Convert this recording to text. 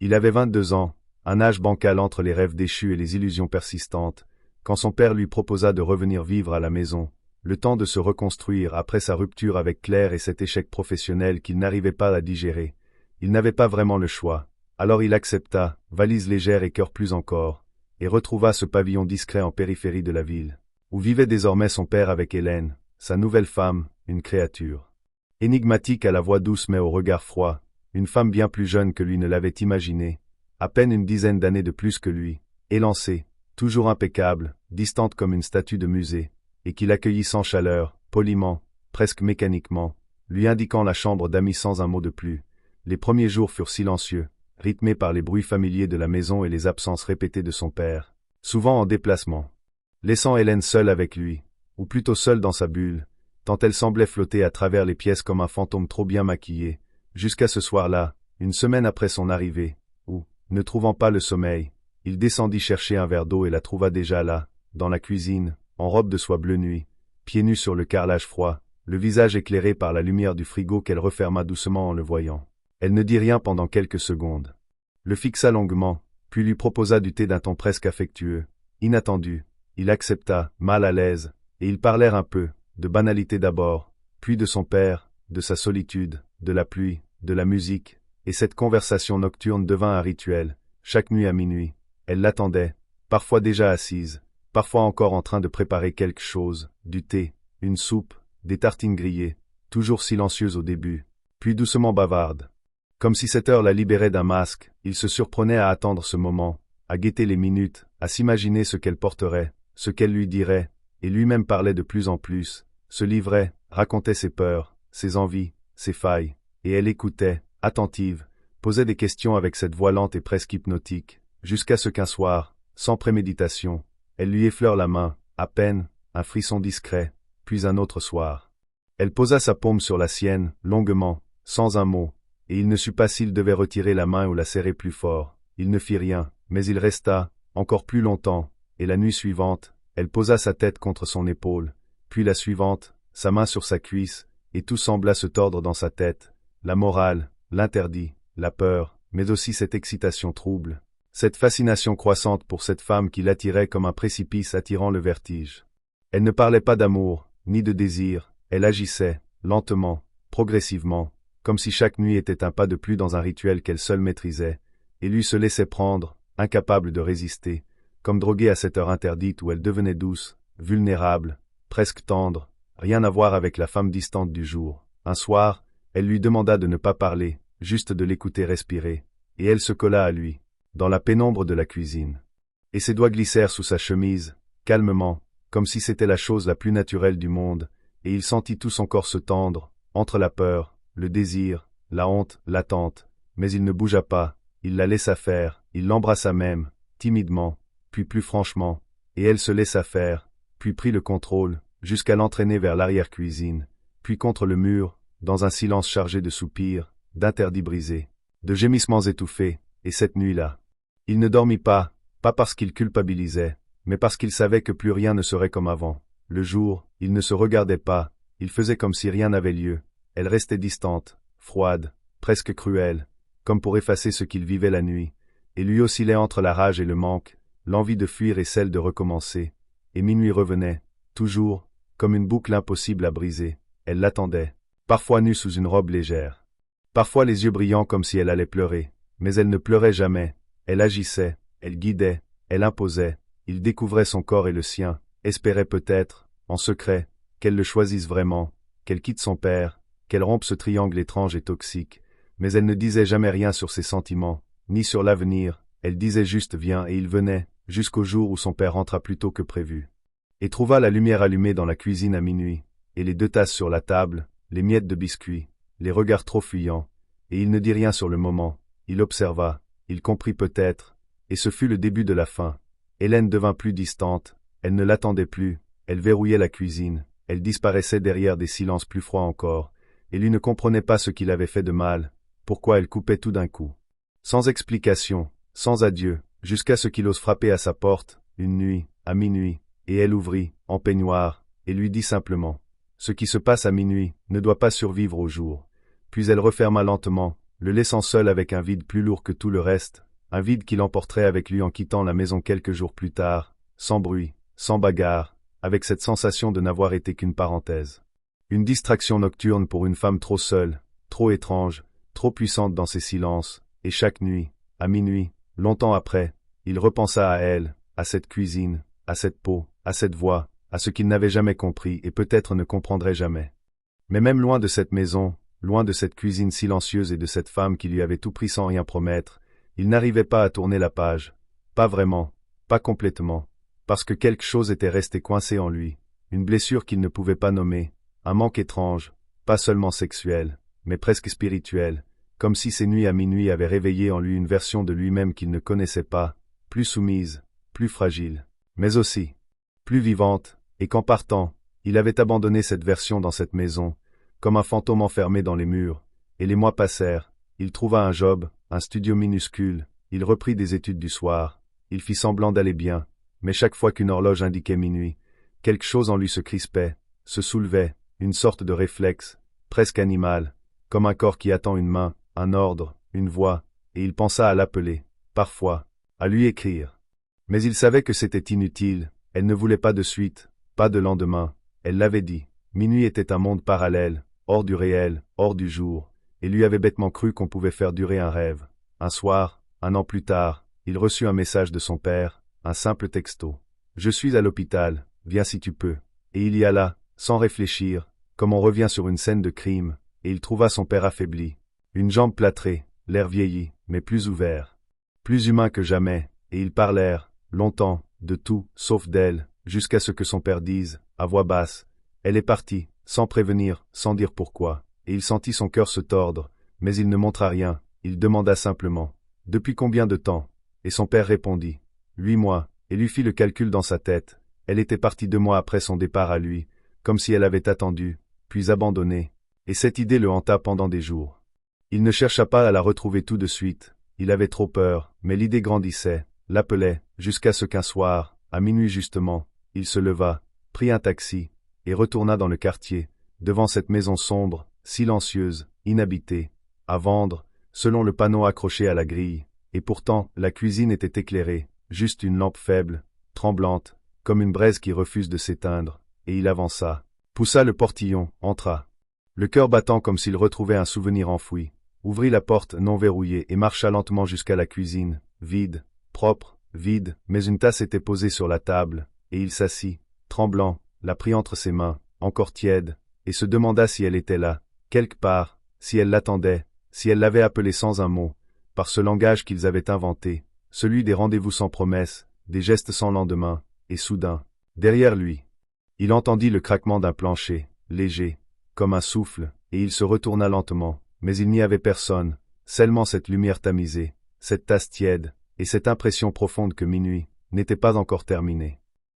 Il avait 22 ans, un âge bancal entre les rêves déchus et les illusions persistantes, quand son père lui proposa de revenir vivre à la maison, le temps de se reconstruire après sa rupture avec Claire et cet échec professionnel qu'il n'arrivait pas à digérer. Il n'avait pas vraiment le choix. Alors il accepta, valise légère et cœur plus encore, et retrouva ce pavillon discret en périphérie de la ville, où vivait désormais son père avec Hélène, sa nouvelle femme, une créature énigmatique à la voix douce mais au regard froid, une femme bien plus jeune que lui ne l'avait imaginé, à peine une dizaine d'années de plus que lui, élancée, toujours impeccable, distante comme une statue de musée, et qui l'accueillit sans chaleur, poliment, presque mécaniquement, lui indiquant la chambre d'amis sans un mot de plus. Les premiers jours furent silencieux, rythmés par les bruits familiers de la maison et les absences répétées de son père, souvent en déplacement, laissant Hélène seule avec lui, ou plutôt seule dans sa bulle, tant elle semblait flotter à travers les pièces comme un fantôme trop bien maquillé, jusqu'à ce soir-là, une semaine après son arrivée, où, ne trouvant pas le sommeil, il descendit chercher un verre d'eau et la trouva déjà là, dans la cuisine, en robe de soie bleu nuit, pieds nus sur le carrelage froid, le visage éclairé par la lumière du frigo qu'elle referma doucement en le voyant. Elle ne dit rien pendant quelques secondes. Le fixa longuement, puis lui proposa du thé d'un ton presque affectueux. Inattendu, il accepta, mal à l'aise, et ils parlèrent un peu, de banalité d'abord, puis de son père, de sa solitude, de la pluie, de la musique, et cette conversation nocturne devint un rituel. Chaque nuit à minuit, elle l'attendait, parfois déjà assise, parfois encore en train de préparer quelque chose, du thé, une soupe, des tartines grillées, toujours silencieuse au début, puis doucement bavarde. Comme si cette heure la libérait d'un masque, il se surprenait à attendre ce moment, à guetter les minutes, à s'imaginer ce qu'elle porterait, ce qu'elle lui dirait, et lui-même parlait de plus en plus, se livrait, racontait ses peurs, ses envies, ses failles, et elle écoutait, attentive, posait des questions avec cette voix lente et presque hypnotique, jusqu'à ce qu'un soir, sans préméditation, elle lui effleure la main, à peine, un frisson discret, puis un autre soir. Elle posa sa paume sur la sienne, longuement, sans un mot, et il ne sut pas s'il devait retirer la main ou la serrer plus fort. Il ne fit rien, mais il resta, encore plus longtemps, et la nuit suivante, elle posa sa tête contre son épaule, puis la suivante, sa main sur sa cuisse, et tout sembla se tordre dans sa tête, la morale, l'interdit, la peur, mais aussi cette excitation trouble, cette fascination croissante pour cette femme qui l'attirait comme un précipice attirant le vertige. Elle ne parlait pas d'amour, ni de désir, elle agissait, lentement, progressivement, comme si chaque nuit était un pas de plus dans un rituel qu'elle seule maîtrisait, et lui se laissait prendre, incapable de résister, comme droguée à cette heure interdite où elle devenait douce, vulnérable, presque tendre, rien à voir avec la femme distante du jour. Un soir, elle lui demanda de ne pas parler, juste de l'écouter respirer, et elle se colla à lui, dans la pénombre de la cuisine. Et ses doigts glissèrent sous sa chemise, calmement, comme si c'était la chose la plus naturelle du monde, et il sentit tout son corps se tendre, entre la peur, le désir, la honte, l'attente, mais il ne bougea pas, il la laissa faire, il l'embrassa même, timidement, puis plus franchement, et elle se laissa faire, puis prit le contrôle, jusqu'à l'entraîner vers l'arrière-cuisine, puis contre le mur, dans un silence chargé de soupirs, d'interdits brisés, de gémissements étouffés, et cette nuit-là, il ne dormit pas, pas parce qu'il culpabilisait, mais parce qu'il savait que plus rien ne serait comme avant. Le jour, il ne se regardait pas, il faisait comme si rien n'avait lieu. Elle restait distante, froide, presque cruelle, comme pour effacer ce qu'il vivait la nuit, et lui oscillait entre la rage et le manque, l'envie de fuir et celle de recommencer. Et minuit revenait, toujours, comme une boucle impossible à briser. Elle l'attendait, parfois nue sous une robe légère, parfois les yeux brillants comme si elle allait pleurer, mais elle ne pleurait jamais, elle agissait, elle guidait, elle imposait, il découvrait son corps et le sien, espérait peut-être, en secret, qu'elle le choisisse vraiment, qu'elle quitte son père, qu'elle rompe ce triangle étrange et toxique, mais elle ne disait jamais rien sur ses sentiments, ni sur l'avenir, elle disait juste viens et il venait, jusqu'au jour où son père rentra plus tôt que prévu. Et trouva la lumière allumée dans la cuisine à minuit, et les 2 tasses sur la table, les miettes de biscuits, les regards trop fuyants, et il ne dit rien sur le moment, il observa, il comprit peut-être, et ce fut le début de la fin. Hélène devint plus distante, elle ne l'attendait plus, elle verrouillait la cuisine, elle disparaissait derrière des silences plus froids encore, et lui ne comprenait pas ce qu'il avait fait de mal, pourquoi elle coupait tout d'un coup. Sans explication, sans adieu, jusqu'à ce qu'il ose frapper à sa porte, une nuit, à minuit, et elle ouvrit, en peignoir, et lui dit simplement « Ce qui se passe à minuit ne doit pas survivre au jour ». Puis elle referma lentement, le laissant seul avec un vide plus lourd que tout le reste, un vide qu'il emporterait avec lui en quittant la maison quelques jours plus tard, sans bruit, sans bagarre, avec cette sensation de n'avoir été qu'une parenthèse. Une distraction nocturne pour une femme trop seule, trop étrange, trop puissante dans ses silences, et chaque nuit, à minuit, longtemps après, il repensa à elle, à cette cuisine, à cette peau, à cette voix, à ce qu'il n'avait jamais compris et peut-être ne comprendrait jamais. Mais même loin de cette maison, loin de cette cuisine silencieuse et de cette femme qui lui avait tout pris sans rien promettre, il n'arrivait pas à tourner la page, pas vraiment, pas complètement, parce que quelque chose était resté coincé en lui, une blessure qu'il ne pouvait pas nommer, un manque étrange, pas seulement sexuel, mais presque spirituel, comme si ces nuits à minuit avaient réveillé en lui une version de lui-même qu'il ne connaissait pas, plus soumise, plus fragile, mais aussi plus vivante, et qu'en partant, il avait abandonné cette version dans cette maison, comme un fantôme enfermé dans les murs, et les mois passèrent, il trouva un job, un studio minuscule, il reprit des études du soir, il fit semblant d'aller bien, mais chaque fois qu'une horloge indiquait minuit, quelque chose en lui se crispait, se soulevait, une sorte de réflexe, presque animal, comme un corps qui attend une main, un ordre, une voix, et il pensa à l'appeler, parfois, à lui écrire. Mais il savait que c'était inutile, elle ne voulait pas de suite, pas de lendemain, elle l'avait dit, minuit était un monde parallèle, hors du réel, hors du jour, et lui avait bêtement cru qu'on pouvait faire durer un rêve. Un soir, un an plus tard, il reçut un message de son père, un simple texto. « Je suis à l'hôpital, viens si tu peux. » Et il y alla, sans réfléchir, comme on revient sur une scène de crime, et il trouva son père affaibli, une jambe plâtrée, l'air vieilli, mais plus ouvert, plus humain que jamais, et ils parlèrent, longtemps, de tout, sauf d'elle, jusqu'à ce que son père dise, à voix basse, « Elle est partie, sans prévenir, sans dire pourquoi. » Et il sentit son cœur se tordre, mais il ne montra rien, il demanda simplement, « Depuis combien de temps ?» Et son père répondit, « 8 mois, et lui fit le calcul dans sa tête, elle était partie 2 mois après son départ à lui, comme si elle avait attendu, puis abandonné, et cette idée le hanta pendant des jours. Il ne chercha pas à la retrouver tout de suite, il avait trop peur, mais l'idée grandissait, l'appelait, jusqu'à ce qu'un soir, à minuit justement, il se leva, prit un taxi, et retourna dans le quartier, devant cette maison sombre, silencieuse, inhabitée, à vendre, selon le panneau accroché à la grille, et pourtant, la cuisine était éclairée, juste une lampe faible, tremblante, comme une braise qui refuse de s'éteindre, et il avança, poussa le portillon, entra. Le cœur battant comme s'il retrouvait un souvenir enfoui, ouvrit la porte non verrouillée et marcha lentement jusqu'à la cuisine, vide, propre, vide, mais une tasse était posée sur la table, et il s'assit, tremblant, la prit entre ses mains, encore tiède, et se demanda si elle était là, quelque part, si elle l'attendait, si elle l'avait appelée sans un mot, par ce langage qu'ils avaient inventé, celui des rendez-vous sans promesse, des gestes sans lendemain, et soudain, derrière lui, il entendit le craquement d'un plancher, léger, comme un souffle, et il se retourna lentement, mais il n'y avait personne, seulement cette lumière tamisée, cette tasse tiède, et cette impression profonde que minuit n'était pas encore terminé.